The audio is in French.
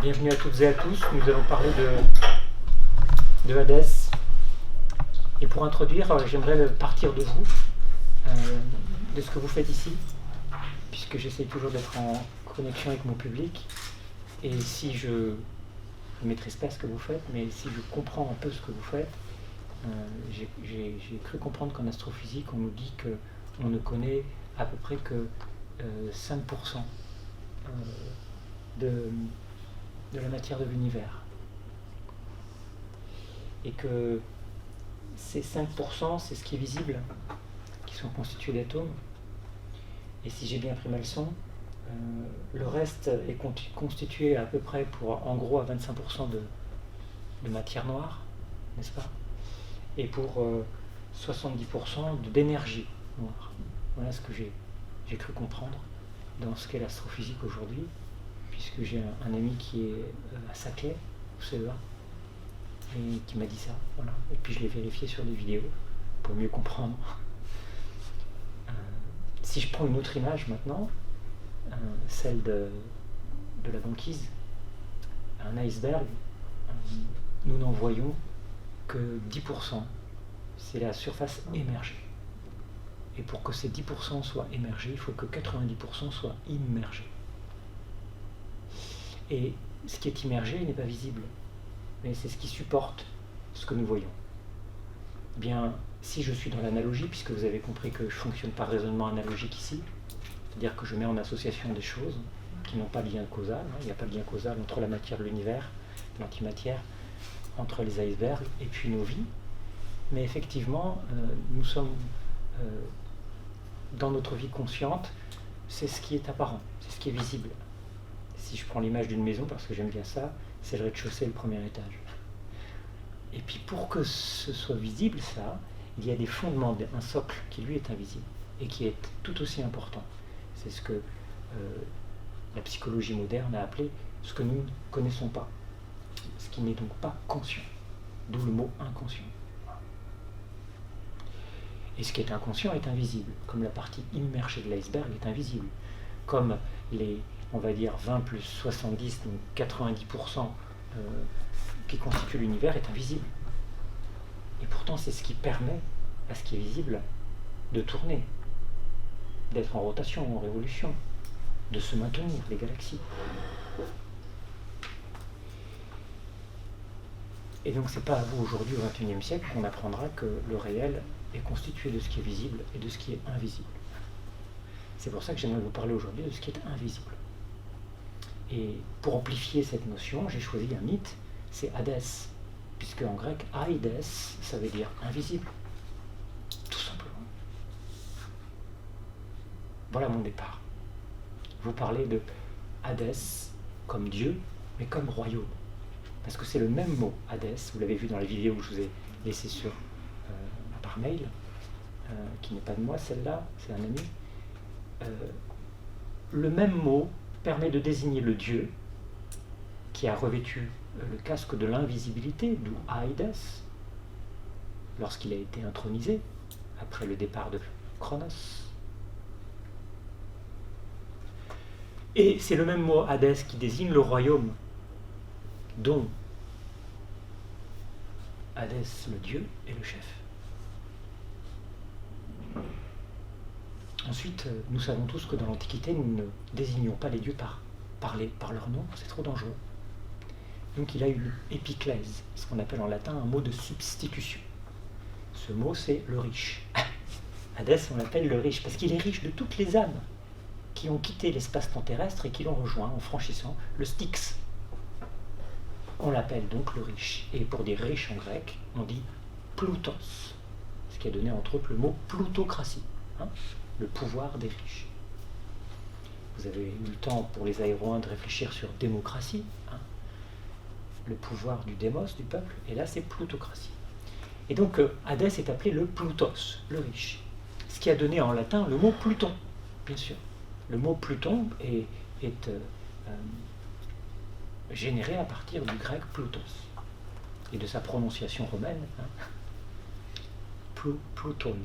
Bienvenue à toutes et à tous, nous allons parler de Hadès. Et pour introduire, j'aimerais partir de vous, de ce que vous faites ici, puisque j'essaie toujours d'être en connexion avec mon public. Et si je ne maîtrise pas ce que vous faites, mais si je comprends un peu ce que vous faites, j'ai cru comprendre qu'en astrophysique, on nous dit qu'on ne connaît à peu près que 5% de la matière de l'univers. Et que ces 5%, c'est ce qui est visible, qui sont constitués d'atomes. Et si j'ai bien pris ma leçon, le reste est constitué à peu près en gros à 25% de matière noire, n'est-ce pas? Et pour 70% d'énergie noire. Voilà ce que j'ai cru comprendre dans ce qu'est l'astrophysique aujourd'hui, puisque j'ai un ami qui est à Saclay, au CEA, et qui m'a dit ça. Voilà. Et puis je l'ai vérifié sur des vidéos pour mieux comprendre. Si je prends une autre image maintenant, celle de la banquise, un iceberg, nous n'en voyons que 10%. C'est la surface émergée. Et pour que ces 10% soient émergés, il faut que 90% soient immergés. Et ce qui est immergé n'est pas visible, mais c'est ce qui supporte ce que nous voyons. Bien, si je suis dans l'analogie, puisque vous avez compris que je fonctionne par raisonnement analogique ici, c'est-à-dire que je mets en association des choses qui n'ont pas de lien causal, il n'y a pas de lien causal entre la matière de l'univers, l'antimatière, entre les icebergs et puis nos vies, mais effectivement, nous sommes dans notre vie consciente, c'est ce qui est apparent, c'est ce qui est visible. Si je prends l'image d'une maison, parce que j'aime bien ça, c'est le rez-de-chaussée et le premier étage. Et puis pour que ce soit visible, ça, il y a des fondements, un socle qui lui est invisible et qui est tout aussi important. C'est ce que la psychologie moderne a appelé ce que nous ne connaissons pas, ce qui n'est donc pas conscient, d'où le mot inconscient. Et ce qui est inconscient est invisible, comme la partie immergée de l'iceberg est invisible, comme les, on va dire 20 plus 70, donc 90% qui constitue l'univers est invisible. Et pourtant, c'est ce qui permet à ce qui est visible de tourner, d'être en rotation, en révolution, de se maintenir, les galaxies. Et donc, c'est pas à vous, aujourd'hui, au XXIe siècle, qu'on apprendra que le réel est constitué de ce qui est visible et de ce qui est invisible. C'est pour ça que j'aimerais vous parler aujourd'hui de ce qui est invisible. Et pour amplifier cette notion, j'ai choisi un mythe, c'est Hadès, puisque en grec, Aïdès, ça veut dire invisible, tout simplement. Voilà mon départ. Vous parlez de Hadès comme Dieu, mais comme royaume. Parce que c'est le même mot, Hadès, vous l'avez vu dans la vidéo que je vous ai laissée par mail, qui n'est pas de moi, celle-là, c'est un ami. Le même mot permet de désigner le Dieu qui a revêtu le casque de l'invisibilité, d'où Aïdès, lorsqu'il a été intronisé, après le départ de Cronos. Et c'est le même mot Hadès qui désigne le royaume, dont Hadès, le dieu, est le chef. Ensuite, nous savons tous que dans l'Antiquité, nous ne désignions pas les dieux par leur nom, c'est trop dangereux. Donc il a eu épiclèse, ce qu'on appelle en latin un mot de substitution. Ce mot, c'est le riche. Hadès, on l'appelle le riche, parce qu'il est riche de toutes les âmes qui ont quitté l'espace-temps terrestre et qui l'ont rejoint en franchissant le Styx. On l'appelle donc le riche. Et pour dire riche en grec, on dit Ploutos, ce qui a donné entre autres le mot plutocratie, le pouvoir des riches. Vous avez eu le temps pour les aéroins de réfléchir sur démocratie, le pouvoir du démos, du peuple, et là c'est plutocratie. Et donc Hadès est appelé le Ploutos, le riche, ce qui a donné en latin le mot Pluton, bien sûr. Le mot Pluton est généré à partir du grec Ploutos et de sa prononciation romaine, Pluton.